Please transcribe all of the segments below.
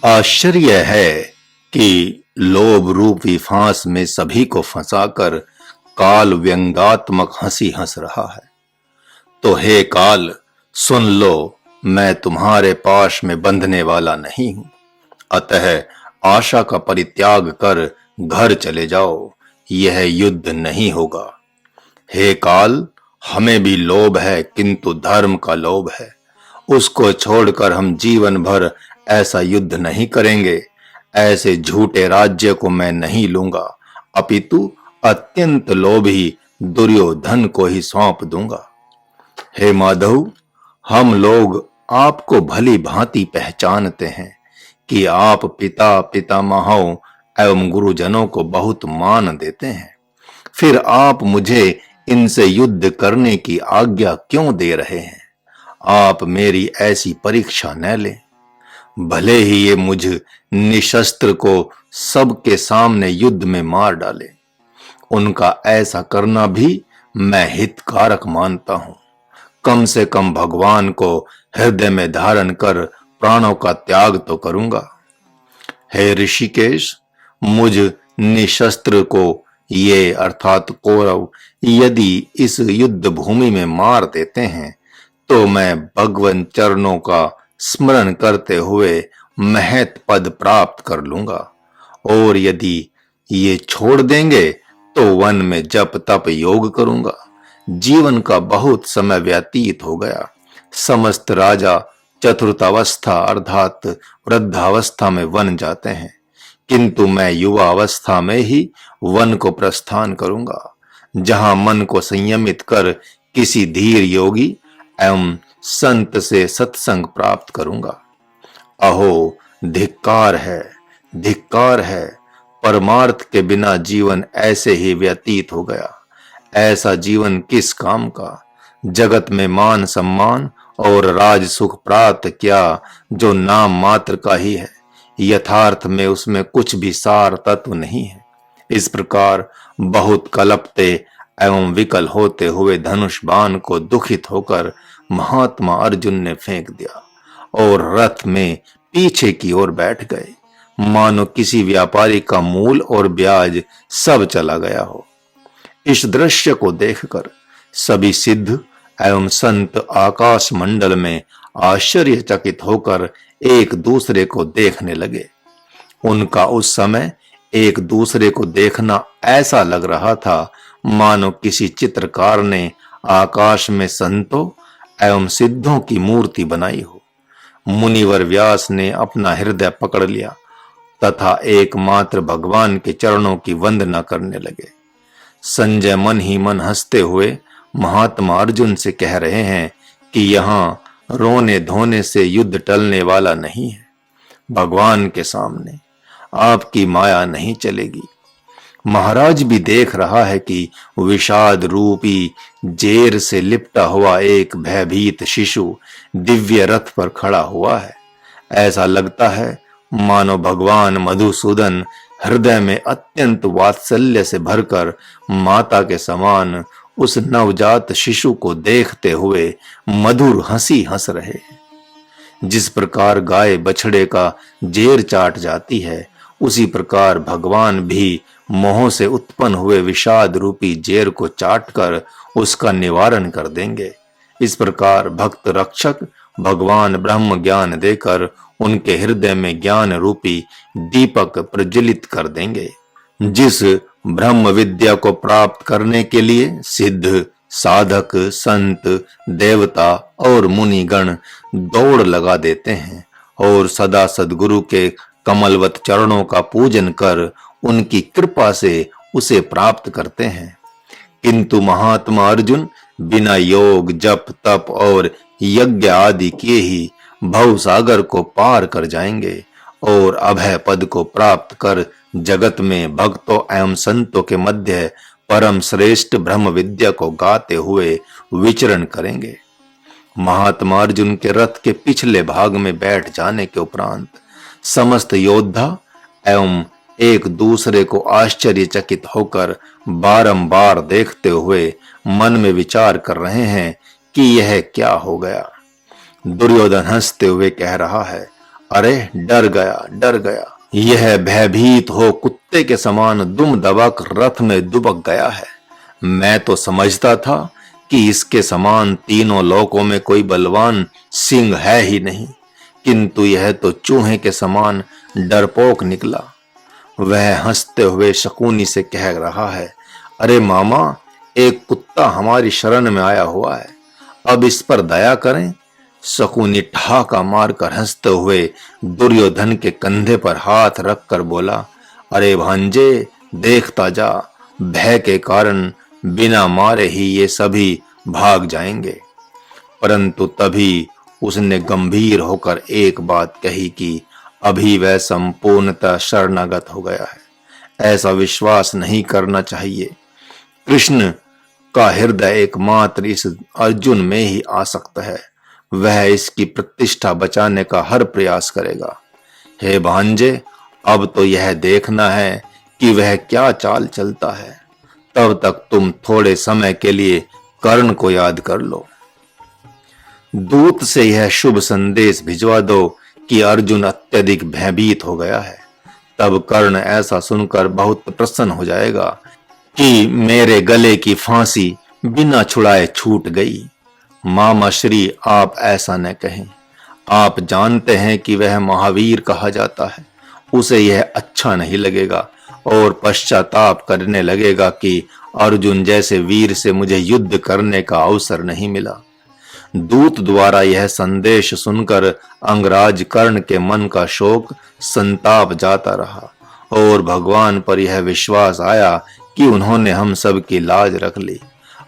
आश्चर्य है कि लोभ रूपी फांस में सभी को फंसाकर काल व्यंग्यात्मक हंसी हंस रहा है। तो हे काल, सुन लो, मैं तुम्हारे पाश में बंधने वाला नहीं हूं। अतः आशा का परित्याग कर घर चले जाओ, यह युद्ध नहीं होगा। हे काल, हमें भी लोभ है, किंतु धर्म का लोभ है। उसको छोड़कर हम जीवन भर ऐसा युद्ध नहीं करेंगे। ऐसे झूठे राज्य को मैं नहीं लूंगा, अपितु अत्यंत लोभी दुर्योधन को ही सौंप दूंगा। हे माधव, हम लोग आपको भली भांति पहचानते हैं कि आप पिता पितामहों एवं गुरुजनों को बहुत मान देते हैं। फिर आप मुझे इनसे युद्ध करने की आज्ञा क्यों दे रहे हैं? आप मेरी ऐसी परीक्षा न लें। भले ही ये मुझ निशस्त्र को सबके सामने युद्ध में मार डाले, उनका ऐसा करना भी मैं हितकारक मानता हूं। कम से कम भगवान को हृदय में धारण कर प्राणों का त्याग तो करूंगा। हे ऋषिकेश, मुझ निशस्त्र को ये अर्थात कौरव यदि इस युद्ध भूमि में मार देते हैं तो मैं भगवान चरणों का स्मरण करते हुए महत पद प्राप्त कर लूंगा। और यदि ये छोड़ देंगे तो वन में जप तप योग करूंगा। जीवन का बहुत समय व्यतीत हो गया। समस्त राजा चतुर्थावस्था अर्थात वृद्धावस्था में वन जाते हैं, किंतु मैं युवा अवस्था में ही वन को प्रस्थान करूंगा, जहां मन को संयमित कर किसी धीर योगी एवं संत से सत्संग प्राप्त करूंगा। अहो, धिक्कार है, धिक्कार है। परमार्थ के बिना जीवन ऐसे ही व्यतीत हो गया। ऐसा जीवन किस काम का? जगत में मान सम्मान और राज सुख प्राप्त किया जो नाम मात्र का ही है, यथार्थ में उसमें कुछ भी सार तत्व नहीं है। इस प्रकार बहुत कलपते एवं विकल होते हुए धनुष बाण को दुखित होकर महात्मा अर्जुन ने फेंक दिया और रथ में पीछे की ओर बैठ गए, मानो किसी व्यापारी का मूल और ब्याज सब चला गया हो। इस दृश्य को देखकर सभी सिद्ध एवं संत आकाश मंडल में आश्चर्यचकित होकर एक दूसरे को देखने लगे। उनका उस समय एक दूसरे को देखना ऐसा लग रहा था मानो किसी चित्रकार ने आकाश में संतों एवं सिद्धों की मूर्ति बनाई हो। मुनिवर व्यास ने अपना हृदय पकड़ लिया तथा एकमात्र भगवान के चरणों की वंदना करने लगे। संजय मन ही मन हंसते हुए महात्मा अर्जुन से कह रहे हैं कि यहां रोने धोने से युद्ध टलने वाला नहीं है। भगवान के सामने आपकी माया नहीं चलेगी। महाराज भी देख रहा है कि विषाद रूपी जेर से लिपटा हुआ एक भयभीत शिशु दिव्य रथ पर खड़ा हुआ है। ऐसा लगता है मानो भगवान मधुसूदन हृदय में अत्यंत वात्सल्य से भरकर माता के समान उस नवजात शिशु को देखते हुए मधुर हंसी हंस रहे हैं। जिस प्रकार गाय बछड़े का जेर चाट जाती है, उसी प्रकार भगवान भी मोह से उत्पन्न हुए विषाद रूपी जेर को चाटकर उसका निवारण कर देंगे। इस प्रकार भक्त रक्षक भगवान ब्रह्म ज्ञान देकर उनके हृदय में ज्ञान रूपी दीपक प्रज्वलित कर देंगे। जिस ब्रह्म विद्या को प्राप्त करने के लिए सिद्ध साधक संत देवता और मुनिगण दौड़ लगा देते हैं और सदा सद्गुरु के कमलवत चरणों का पूजन कर उनकी कृपा से उसे प्राप्त करते हैं, किंतु महात्मा अर्जुन बिना योग जप तप और यज्ञ आदि किए ही भव सागर को पार कर जाएंगे और अभय पद को प्राप्त कर जगत में भक्तों एवं संतों के मध्य परम श्रेष्ठ ब्रह्म विद्या को गाते हुए विचरण करेंगे। महात्मा अर्जुन के रथ के पिछले भाग में बैठ जाने के उपरांत समस्त योद्धा एवं एक दूसरे को आश्चर्यचकित होकर बारंबार देखते हुए मन में विचार कर रहे हैं कि यह क्या हो गया। दुर्योधन हंसते हुए कह रहा है, अरे डर गया, डर गया। यह भयभीत हो कुत्ते के समान दुम दबक रथ में दुबक गया है। मैं तो समझता था कि इसके समान तीनों लोकों में कोई बलवान सिंह है ही नहीं, किंतु यह तो चूहे के समान डरपोक निकला। वह हंसते हुए शकुनी से कह रहा है, अरे मामा, एक कुत्ता हमारी शरण में आया हुआ है, अब इस पर दया करें। शकुनी ठहाका मारकर हंसते हुए दुर्योधन के कंधे पर हाथ रखकर बोला, अरे भांजे, देखता जा, भय के कारण बिना मारे ही ये सभी भाग जाएंगे। परंतु तभी उसने गंभीर होकर एक बात कही कि अभी वह संपूर्णतः शरणागत हो गया है। ऐसा विश्वास नहीं करना चाहिए। कृष्ण का हृदय एकमात्र इस अर्जुन में ही आ सकता है। वह इसकी प्रतिष्ठा बचाने का हर प्रयास करेगा। हे भांजे, अब तो यह देखना है कि वह क्या चाल चलता है। तब तक तुम थोड़े समय के लिए कर्ण को याद कर लो। दूत से यह शुभ संदेश भिजवा दो कि अर्जुन अत्यधिक भयभीत हो गया है। तब कर्ण ऐसा सुनकर बहुत प्रसन्न हो जाएगा कि मेरे गले की फांसी बिना छुड़ाए छूट गई। मामा श्री, आप ऐसा न कहें। आप जानते हैं कि वह महावीर कहा जाता है। उसे यह अच्छा नहीं लगेगा और पश्चाताप करने लगेगा कि अर्जुन जैसे वीर से मुझे युद्ध करने का अवसर नहीं मिला। दूत द्वारा यह संदेश सुनकर अंगराज कर्ण के मन का शोक संताप जाता रहा और भगवान पर यह विश्वास आया कि उन्होंने हम सब की लाज रख ली।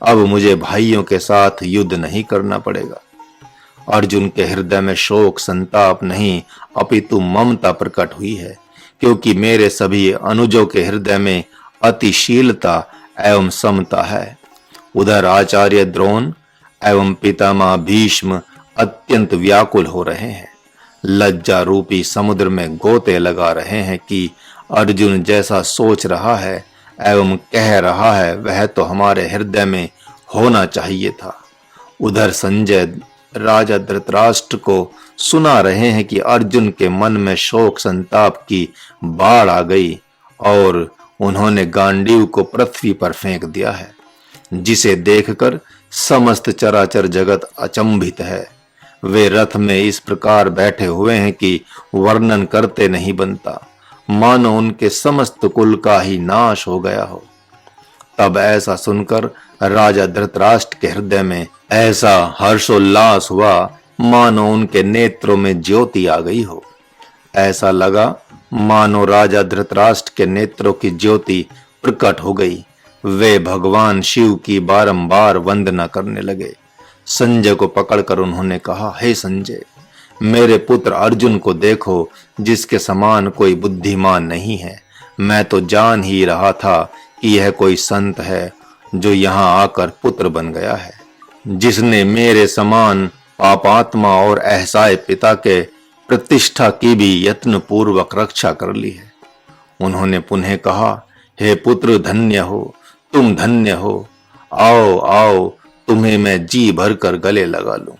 अब मुझे भाइयों के साथ युद्ध नहीं करना पड़ेगा। अर्जुन के हृदय में शोक संताप नहीं अपितु ममता प्रकट हुई है, क्योंकि मेरे सभी अनुजों के हृदय में अतिशीलता एवं समता है। उधर आचार्य द्रोण एवं पितामह भीष्म अत्यंत व्याकुल हो रहे हैं। लज्जा रूपी समुद्र में गोते लगा रहे हैं कि अर्जुन जैसा सोच रहा है एवं कह रहा है वह तो हमारे हृदय में होना चाहिए था। उधर संजय राजा धृतराष्ट्र को सुना रहे हैं कि अर्जुन के मन में शोक संताप की बाढ़ आ गई और उन्होंने गांडीव को पृथ्वी पर फेंक दिया है, जिसे देखकर समस्त चराचर जगत अचंभित है। वे रथ में इस प्रकार बैठे हुए हैं कि वर्णन करते नहीं बनता, मानो उनके समस्त कुल का ही नाश हो गया हो। तब ऐसा सुनकर राजा धृतराष्ट्र के हृदय में ऐसा हर्षोल्लास हुआ मानो उनके नेत्रों में ज्योति आ गई हो। ऐसा लगा मानो राजा धृतराष्ट्र के नेत्रों की ज्योति प्रकट हो गई। वे भगवान शिव की बारंबार वंदना करने लगे। संजय को पकड़कर उन्होंने कहा, हे संजय, मेरे पुत्र अर्जुन को देखो, जिसके समान कोई बुद्धिमान नहीं है। मैं तो जान ही रहा था कि यह कोई संत है जो यहाँ आकर पुत्र बन गया है, जिसने मेरे समान पापात्मा और असहाय पिता के प्रतिष्ठा की भी यत्न पूर्वक रक्षा कर ली है। उन्होंने पुनः कहा, हे पुत्र, धन्य हो, तुम धन्य हो। आओ आओ, तुम्हें मैं जी भरकर गले लगा लूं।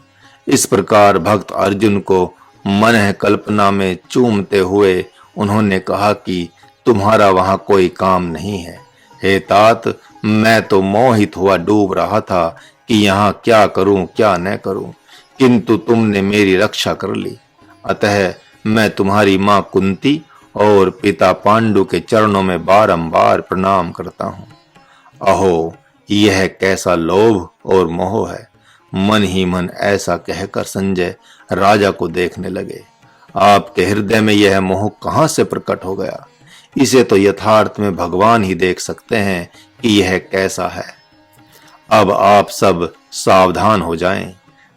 इस प्रकार भक्त अर्जुन को मन कल्पना में चूमते हुए उन्होंने कहा कि तुम्हारा वहां कोई काम नहीं है। हे तात, मैं तो मोहित हुआ डूब रहा था कि यहाँ क्या करूं क्या न करूं, किंतु तुमने मेरी रक्षा कर ली। अतः मैं तुम्हारी माँ कुंती और पिता पांडु के चरणों में बारंबार प्रणाम करता हूँ। अहो, यह कैसा लोभ और मोह है। मन ही मन ऐसा कहकर संजय राजा को देखने लगे। आपके हृदय में यह मोह कहां से प्रकट हो गया? इसे तो यथार्थ में भगवान ही देख सकते हैं कि यह कैसा है। अब आप सब सावधान हो जाएं।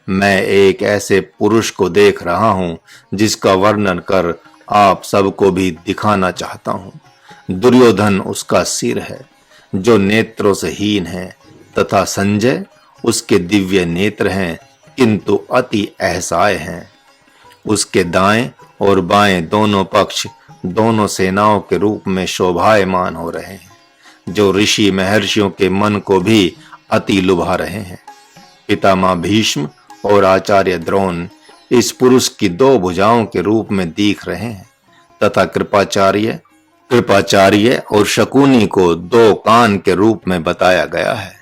मैं एक ऐसे पुरुष को देख रहा हूं जिसका वर्णन कर आप सबको भी दिखाना चाहता हूं। दुर्योधन उसका सिर है, जो नेत्रों से हीन है, तथा संजय उसके दिव्य नेत्र हैं, किंतु अति असहाय हैं। उसके दाएं और बाएं दोनों पक्ष दोनों सेनाओं के रूप में शोभायमान हो रहे हैं, जो ऋषि महर्षियों के मन को भी अति लुभा रहे हैं। पितामह भीष्म और आचार्य द्रोण इस पुरुष की दो भुजाओं के रूप में दिख रहे हैं तथा कृपाचार्य और शकुनी को दो कान के रूप में बताया गया है।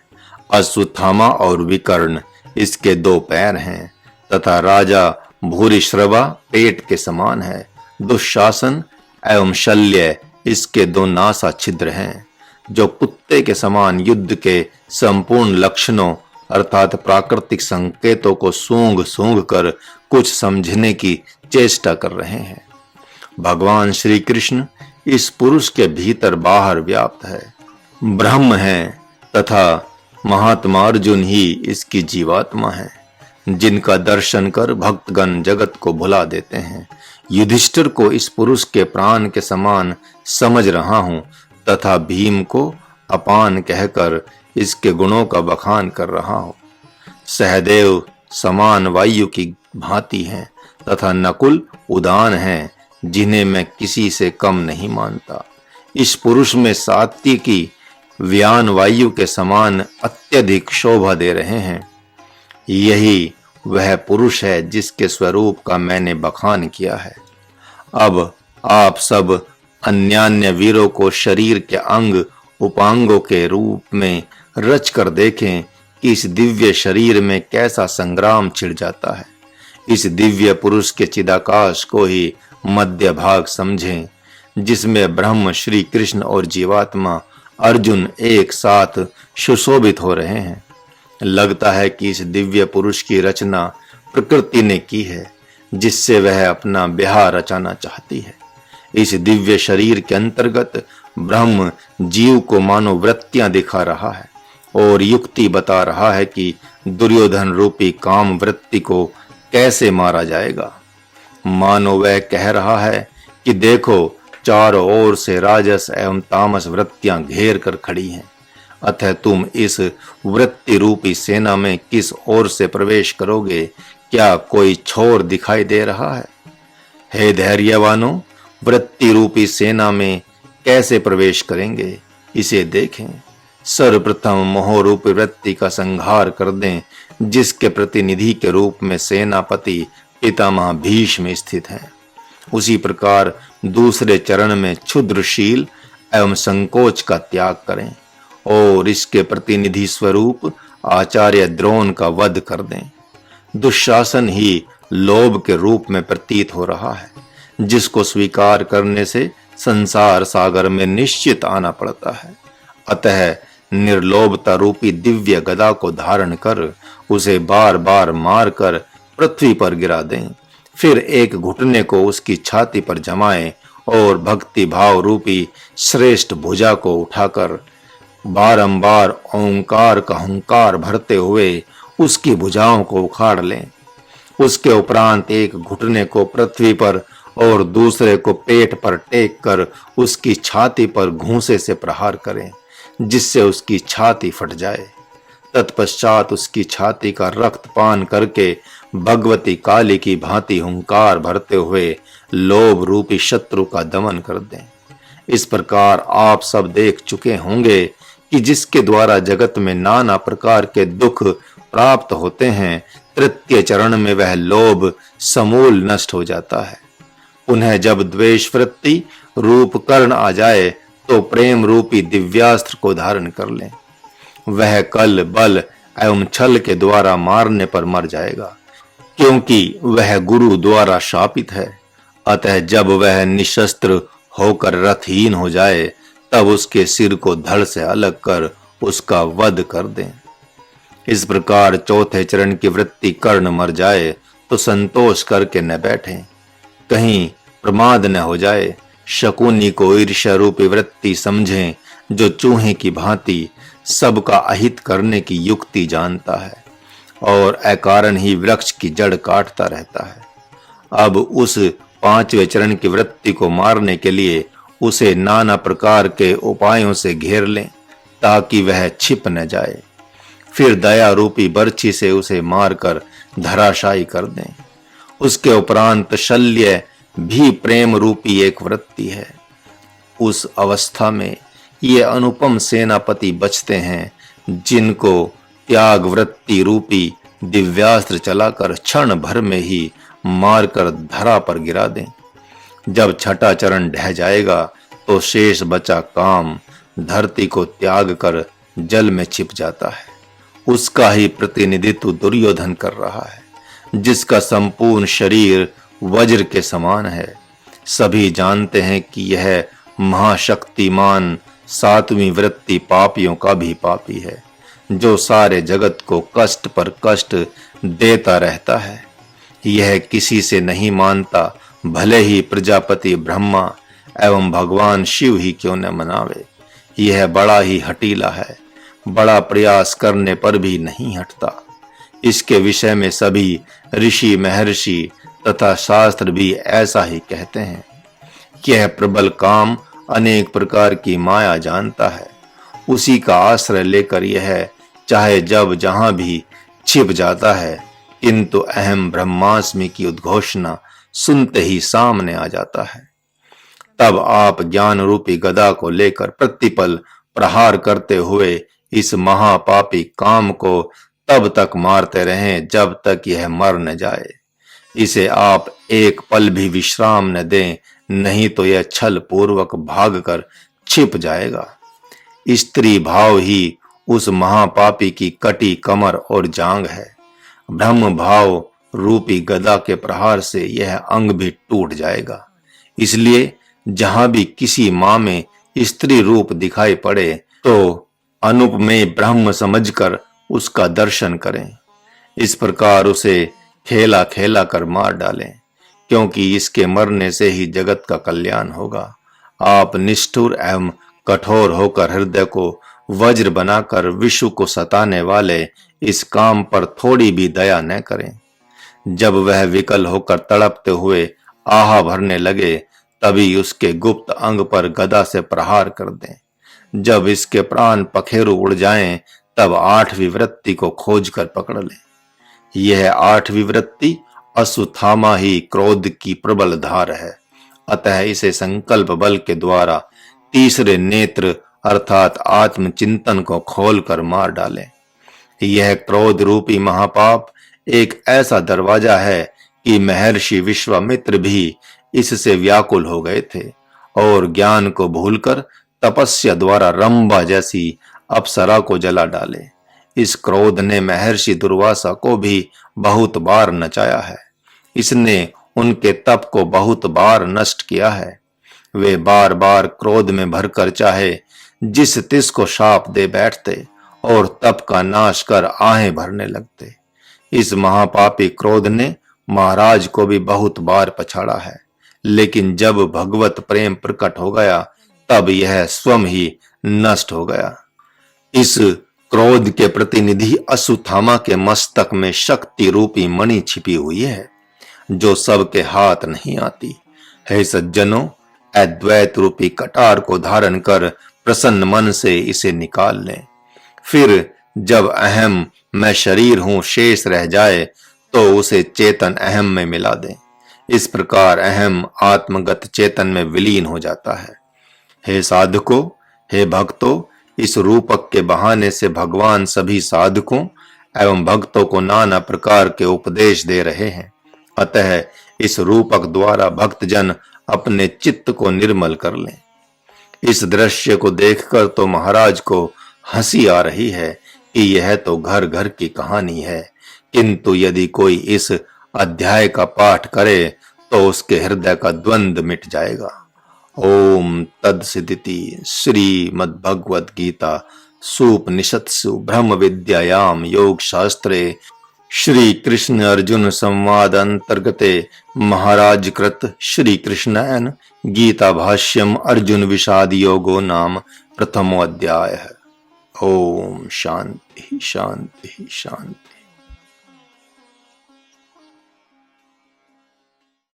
अश्वत्थामा और विकर्ण इसके दो पैर हैं तथा राजा भूरिश्रवा पेट के समान है। दुशासन एवं शल्य इसके दो नासा छिद्र हैं जो कुत्ते के समान युद्ध के संपूर्ण लक्षणों अर्थात प्राकृतिक संकेतों को सूंघ कर कुछ समझने की चेष्टा कर रहे हैं। भगवान श्री कृष्ण इस पुरुष के भीतर बाहर व्याप्त है, ब्रह्म है तथा महात्मा अर्जुन ही इसकी जीवात्मा है, जिनका दर्शन कर भक्तगण जगत को भुला देते हैं। युधिष्ठिर को इस पुरुष के प्राण के समान समझ रहा हूं तथा भीम को अपान कहकर इसके गुणों का बखान कर रहा हूं। सहदेव समान वायु की भांति हैं तथा नकुल उदान हैं, जिन्हें मैं किसी से कम नहीं मानता। इस पुरुष में सात्विकी व्यान वायु के समान अत्यधिक शोभा दे रहे हैं। यही वह पुरुष है जिसके स्वरूप का मैंने बखान किया है। अब आप सब अन्यान्य वीरों को शरीर के अंग उपांगों के रूप में रच कर देखें कि इस दिव्य शरीर में कैसा संग्राम छिड़ जाता है। इस दिव्य पुरुष के चिदाकाश को ही मध्य भाग समझें, जिसमें ब्रह्म श्री कृष्ण और जीवात्मा अर्जुन एक साथ सुशोभित हो रहे हैं। लगता है कि इस दिव्य पुरुष की रचना प्रकृति ने की है, जिससे वह अपना ब्याह रचाना चाहती है। इस दिव्य शरीर के अंतर्गत ब्रह्म जीव को मानो वृत्तियां दिखा रहा है और युक्ति बता रहा है कि दुर्योधन रूपी काम वृत्ति को कैसे मारा जाएगा। मानो वह कह रहा है कि देखो, चारों ओर से राजस एवं तामस वृत्तियां घेर कर खड़ी हैं, अतः तुम इस वृत्ति रूपी सेना में किस ओर से प्रवेश करोगे? क्या कोई छोर दिखाई दे रहा है? हे धैर्यवानों, वृत्ति रूपी सेना में कैसे प्रवेश करेंगे, इसे देखें। सर्वप्रथम मोह रूपी वृत्ति का संहार कर दें, जिसके प्रतिनिधि के रूप में सेनापति पितामह भीष्म स्थित हैं। उसी प्रकार दूसरे चरण में क्षुद्रशील एवं संकोच का त्याग करें और इसके प्रतिनिधि स्वरूप आचार्य द्रोण का वध कर दें। दुशासन ही लोभ के रूप में प्रतीत हो रहा है, जिसको स्वीकार करने से संसार सागर में निश्चित आना पड़ता है। अतः निर्लोभता रूपी दिव्य गदा को धारण कर उसे बार बार मार कर पृथ्वी पर गिरा दें। फिर एक घुटने को उसकी छाती पर जमाएं और भक्ति भाव रूपी श्रेष्ठ भुजा को उठाकर बारंबार ओंकार का हुंकार भरते हुए उसकी भुजाओं को उखाड़ लें। उसके उपरांत एक घुटने को पृथ्वी पर और दूसरे को पेट पर टेक कर उसकी छाती पर घूंसे से प्रहार करें, जिससे उसकी छाती फट जाए। तत्पश्चात उसकी छाती का रक्तपान करके भगवती काली की भांति हुंकार भरते हुए लोभ रूपी शत्रु का दमन कर दें। इस प्रकार आप सब देख चुके होंगे कि जिसके द्वारा जगत में नाना प्रकार के दुख प्राप्त होते हैं, तृतीय चरण में वह लोभ समूल नष्ट हो जाता है। उन्हें जब द्वेष वृत्ति रूप कर्ण आ जाए तो प्रेम रूपी दिव्यास्त्र को धारण कर लें। वह कल बल एवं छल के द्वारा मारने पर मर जाएगा, क्योंकि वह गुरु द्वारा शापित है। अतः जब वह निशस्त्र होकर रथहीन हो जाए, तब उसके सिर को धड़ से अलग कर उसका वध कर दें। इस प्रकार चौथे चरण की वृत्ति कर्ण मर जाए तो संतोष करके न बैठे, कहीं प्रमाद न हो जाए। शकुनी को ईर्ष्या रूपी वृत्ति समझें, जो चूहे की भांति सबका अहित करने की युक्ति जानता है और अकारण ही वृक्ष की जड़ काटता रहता है। अब उस पांचवें चरण की वृत्ति को मारने के लिए उसे नाना प्रकार के उपायों से घेर लें, ताकि वह छिप न जाए। फिर दया रूपी बर्छी से उसे मारकर धराशायी कर दें। उसके उपरांत शल्य भी प्रेम रूपी एक वृत्ति है। उस अवस्था में ये अनुपम सेनापति बचते हैं, जिनको त्याग वृत्ति रूपी दिव्यास्त्र चलाकर क्षण भर में ही मारकर धरा पर गिरा दें। जब छठा चरण ढह जाएगा तो शेष बचा काम धरती को त्याग कर जल में छिप जाता है। उसका ही प्रतिनिधित्व दुर्योधन कर रहा है, जिसका संपूर्ण शरीर वज्र के समान है। सभी जानते हैं कि यह महाशक्तिमान सातवीं वृत्ति पापियों का भी पापी है, जो सारे जगत को कष्ट पर कष्ट देता रहता है। यह किसी से नहीं मानता, भले ही प्रजापति ब्रह्मा एवं भगवान शिव ही क्यों न मनावे। यह बड़ा ही हठीला है, बड़ा प्रयास करने पर भी नहीं हटता। इसके विषय में सभी ऋषि महर्षि तथा शास्त्र भी ऐसा ही कहते हैं। यह प्रबल काम अनेक प्रकार की माया जानता है, उसी का आश्रय लेकर यह चाहे जब जहां भी छिप जाता है, किंतु अहम ब्रह्मास्मि की उद्घोषणा सुनते ही सामने आ जाता है। तब आप ज्ञान रूपी गदा को लेकर प्रतिपल प्रहार करते हुए इस महापापी काम को तब तक मारते रहें जब तक यह मर न जाए। इसे आप एक पल भी विश्राम न दें, नहीं तो यह छल पूर्वक भागकर छिप जाएगा। स्त्री भाव ही उस महापापी की कटी कमर और जांग है। ब्रह्म भाव रूपी गदा के प्रहार से यह अंग भी टूट जाएगा। इसलिए जहां भी किसी मां में स्त्री रूप दिखाई पड़े तो अनुपमेय ब्रह्म समझकर उसका दर्शन करें। इस प्रकार उसे खेला खेला कर मार डालें, क्योंकि इसके मरने से ही जगत का कल्याण होगा। आप निष्ठुर एवं कठोर होकर हृदय को वज्र बनाकर विश्व को सताने वाले इस काम पर थोड़ी भी दया न करें। जब वह विकल होकर तड़पते हुए आहा भरने लगे, तभी उसके गुप्त अंग पर गदा से प्रहार कर दें। जब इसके प्राण पखेरु उड़ जाएं, तब आठवीं वृत्ति को खोजकर पकड़ लें। यह आठवीं वृत्ति अश्वत्थामा ही क्रोध की प्रबल धार है, अतः इसे संकल्प बल के द्वारा तीसरे नेत्र अर्थात आत्मचिंतन को खोलकर मार डालें। यह क्रोध रूपी महापाप एक ऐसा दरवाजा है कि महर्षि विश्वामित्र भी इससे व्याकुल हो गए थे और ज्ञान को भूलकर तपस्या द्वारा रंभा जैसी अप्सरा को जला डाले। इस क्रोध ने महर्षि दुर्वासा को भी बहुत बार नचाया है। इसने उनके तप को बहुत बार नष्ट किया है। वे बार बार क्रोध में भरकर चाहे जिस तिस को शाप दे बैठते और तप का नाश कर आहें भरने लगते। इस महापापी क्रोध ने महाराज को भी बहुत बार पछाड़ा है, लेकिन जब भगवत प्रेम प्रकट हो गया तब यह स्वयं ही नष्ट हो गया। इस क्रोध के प्रतिनिधि अश्वत्थामा के मस्तक में शक्ति रूपी मणि छिपी हुई है, जो सबके हाथ नहीं आती। हे सज्जनों, अद्वैत रूपी कटार को धारण कर प्रसन्न मन से इसे निकाल लें। फिर जब अहम मैं शरीर हूं शेष रह जाए तो उसे चेतन अहम में मिला दें। इस प्रकार अहम आत्मगत चेतन में विलीन हो जाता है। हे साधकों, हे भक्तों, इस रूपक के बहाने से भगवान सभी साधकों एवं भक्तों को नाना प्रकार के उपदेश दे रहे हैं। अतः इस रूपक द्वारा भक्तजन अपने चित्त को निर्मल कर लें। इस दृश्य को देखकर तो महाराज को हंसी आ रही है कि यह तो घर घर की कहानी है, किंतु यदि कोई इस अध्याय का पाठ करे तो उसके हृदय का द्वंद्व मिट जाएगा। ओम तत्सदिति। श्रीमद् भगवद गीता सूपनिषत्सु ब्रह्म विद्यायाम योग शास्त्रे श्री कृष्ण अर्जुन संवाद अंतर्गते महाराज कृत श्री कृष्णायन गीता भाष्यम अर्जुन विषाद योगो नाम प्रथमो अध्याय। ओम शांति शांति शांति।